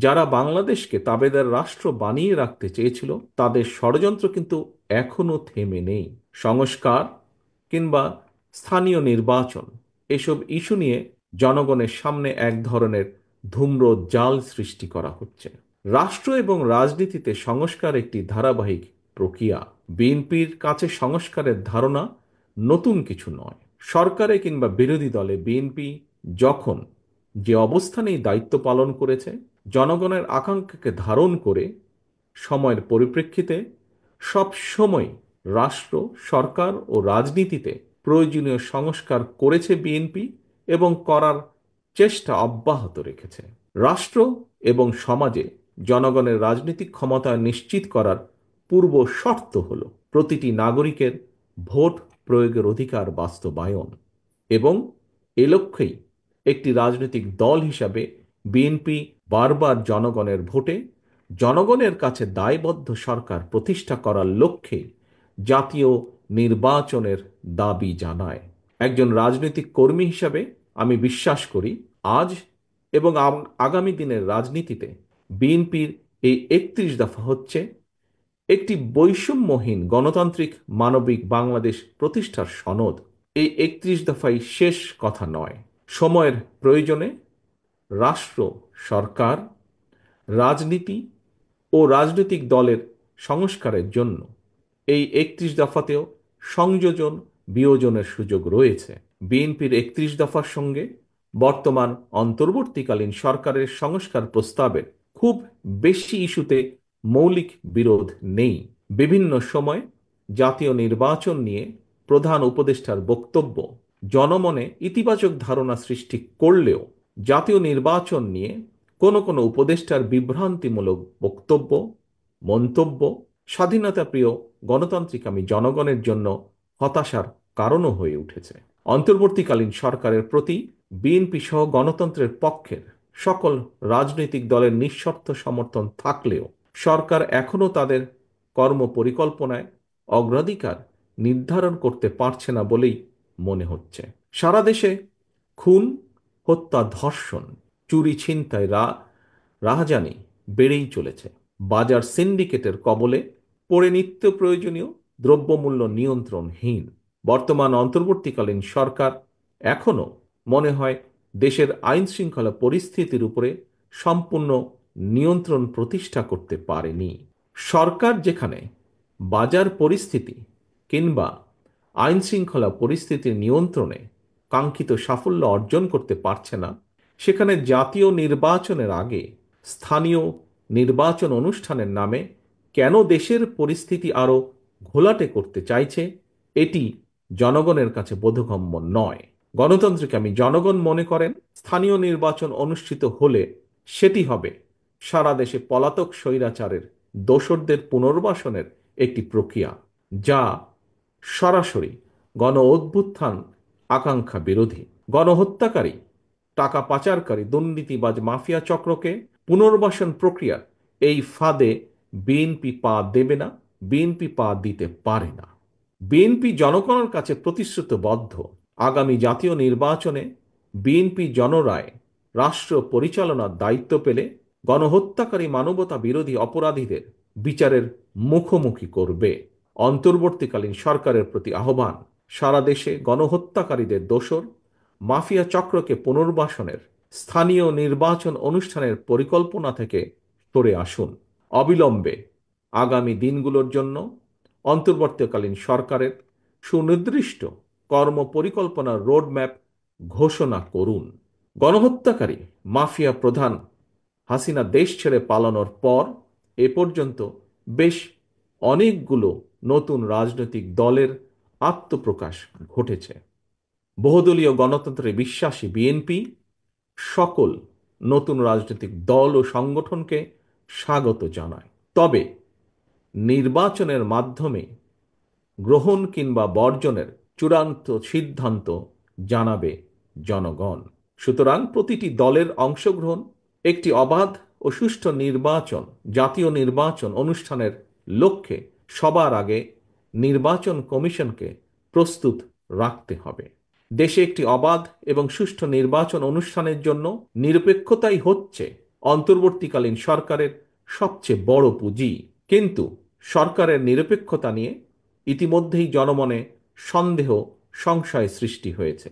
যারা বাংলাদেশকে তাবেদার রাষ্ট্র বানিয়ে রাখতে চেয়েছিল তাদের ষড়যন্ত্র কিন্তু এখনো থেমে নেই। সংস্কার কিংবা স্থানীয় নির্বাচন, এসব ইস্যু নিয়ে জনগণের সামনে এক ধরনের ধূম্র জাল সৃষ্টি করা হচ্ছে। রাষ্ট্র এবং রাজনীতিতে সংস্কার একটি ধারাবাহিক প্রক্রিয়া। বিএনপির কাছে সংস্কারের ধারণা নতুন কিছু নয়। সরকারে কিংবা বিরোধী দলে বিএনপি যখন যে অবস্থানেই দায়িত্ব পালন করেছে, জনগণের আকাঙ্ক্ষাকে ধারণ করে সময়ের পরিপ্রেক্ষিতে সব সময় রাষ্ট্র, সরকার ও রাজনীতিতে প্রয়োজনীয় সংস্কার করেছে বিএনপি এবং করার চেষ্টা অব্যাহত রেখেছে। রাষ্ট্র এবং সমাজে জনগণের রাজনৈতিক ক্ষমতা নিশ্চিত করার পূর্ব শর্ত হল প্রতিটি নাগরিকের ভোট প্রয়োগের অধিকার বাস্তবায়ন, এবং এ লক্ষ্যেই একটি রাজনৈতিক দল হিসাবে বিএনপি বারবার জনগণের ভোটে জনগণের কাছে দায়বদ্ধ সরকার প্রতিষ্ঠা করার লক্ষ্যে জাতীয় নির্বাচনের দাবি জানায়। একজন রাজনৈতিক কর্মী হিসাবে আমি বিশ্বাস করি আজ এবং আগামী দিনের রাজনীতিতে বিএনপির এই ৩১ দফা হচ্ছে একটি বৈষম্যহীন গণতান্ত্রিক মানবিক বাংলাদেশ প্রতিষ্ঠার সনদ। এই ৩১ দফাই শেষ কথা নয়। সময়ের প্রয়োজনে রাষ্ট্র, সরকার, রাজনীতি ও রাজনৈতিক দলের সংস্কারের জন্য এই ৩১ দফাতেও সংযোজন বিয়োজনের সুযোগ রয়েছে। বিএনপির ৩১ দফার সঙ্গে বর্তমান অন্তর্বর্তীকালীন সরকারের সংস্কার প্রস্তাবের খুব বেশি ইস্যুতে মৌলিক বিরোধ নেই। বিভিন্ন সময় জাতীয় নির্বাচন নিয়ে প্রধান উপদেষ্টার বক্তব্য জনমনে ইতিবাচক ধারণা সৃষ্টি করলেও জাতীয় নির্বাচন নিয়ে কোনো কোনো উপদেষ্টার বিভ্রান্তিমূলক বক্তব্য, মন্তব্য স্বাধীনতাপ্রিয় গণতান্ত্রিকামী জনগণের জন্য হতাশার কারণও হয়ে উঠেছে। অন্তর্বর্তীকালীন সরকারের প্রতি বিএনপি সহ গণতন্ত্রের পক্ষের সকল রাজনৈতিক দলের নিঃশর্ত সমর্থন থাকলেও সরকার এখনও তাদের কর্মপরিকল্পনায় অগ্রাধিকার নির্ধারণ করতে পারছে না বলেই মনে হচ্ছে। সারা দেশে খুন, হত্যা, ধর্ষণ, চুরি, ছিনতাই, রাহাজানি বেড়েই চলেছে। বাজার সিন্ডিকেটের কবলে পড়ে নিত্য প্রয়োজনীয় দ্রব্যমূল্য নিয়ন্ত্রণহীন। বর্তমান অন্তর্বর্তীকালীন সরকার এখনও মনে হয় দেশের আইন শৃঙ্খলা পরিস্থিতির উপরে সম্পূর্ণ নিয়ন্ত্রণ প্রতিষ্ঠা করতে পারেনি। সরকার যেখানে বাজার পরিস্থিতি কিংবা আইন শৃঙ্খলা পরিস্থিতির নিয়ন্ত্রণে কাঙ্ক্ষিত সাফল্য অর্জন করতে পারছে না, সেখানে জাতীয় নির্বাচনের আগে স্থানীয় নির্বাচন অনুষ্ঠানের নামে কেন দেশের পরিস্থিতি আরও ঘোলাটে করতে চাইছে, এটি জনগণের কাছে বোধগম্য নয়। গণতন্ত্রকামী জনগণ মনে করেন স্থানীয় নির্বাচন অনুষ্ঠিত হলে সেটি হবে সারা দেশে পলাতক স্বৈরাচারের দোসরদের পুনর্বাসনের একটি প্রক্রিয়া, যা সরাসরি গণ অভ্যুত্থান আকাঙ্ক্ষা বিরোধী। গণহত্যাকারী, টাকা পাচারকারী, দুর্নীতিবাজ মাফিয়া চক্রকে পুনর্বাসন প্রক্রিয়ার এই ফাঁদে বিএনপি পা দেবে না, বিএনপি পা দিতে পারে না। বিএনপি জনগণের কাছে প্রতিশ্রুতিবদ্ধ আগামী জাতীয় নির্বাচনে বিএনপি জনরায় রাষ্ট্র পরিচালনার দায়িত্ব পেলে গণহত্যাকারী মানবতা বিরোধী অপরাধীদের বিচারের মুখোমুখি করবে। অন্তর্বর্তীকালীন সরকারের প্রতি আহ্বান, সারা দেশে গণহত্যাকারীদের দোসর মাফিয়া চক্রকে পুনর্বাসনের স্থানীয় নির্বাচন অনুষ্ঠানের পরিকল্পনা থেকে সরে আসুন। অবিলম্বে আগামী দিনগুলোর জন্য অন্তর্বর্তীকালীন সরকারের সুনির্দিষ্ট কর্মপরিকল্পনার রোডম্যাপ ঘোষণা করুন। গণহত্যাকারী মাফিয়া প্রধান হাসিনা দেশ ছেড়ে পালানোর পর এ পর্যন্ত বেশ অনেকগুলো নতুন রাজনৈতিক দলের আত্মপ্রকাশ ঘটেছে। বহুদলীয় গণতন্ত্রে বিশ্বাসী বিএনপি সকল নতুন রাজনৈতিক দল ও সংগঠনকে স্বাগত জানায়। তবে নির্বাচনের মাধ্যমে গ্রহণ কিংবা বর্জনের চূড়ান্ত সিদ্ধান্ত জানাবে জনগণ। সুতরাং প্রতিটি দলের অংশগ্রহণ একটি অবাধ ও সুষ্ঠু নির্বাচন, জাতীয় নির্বাচন অনুষ্ঠানের লক্ষ্যে সবার আগে নির্বাচন কমিশনকে প্রস্তুত রাখতে হবে। দেশে একটি অবাধ এবং সুষ্ঠু নির্বাচন অনুষ্ঠানের জন্য নিরপেক্ষতাই হচ্ছে অন্তর্বর্তীকালীন সরকারের সবচেয়ে বড় পুঁজি। কিন্তু সরকারের নিরপেক্ষতা নিয়ে ইতিমধ্যেই জনমনে সন্দেহ, সংশয় সৃষ্টি হয়েছে।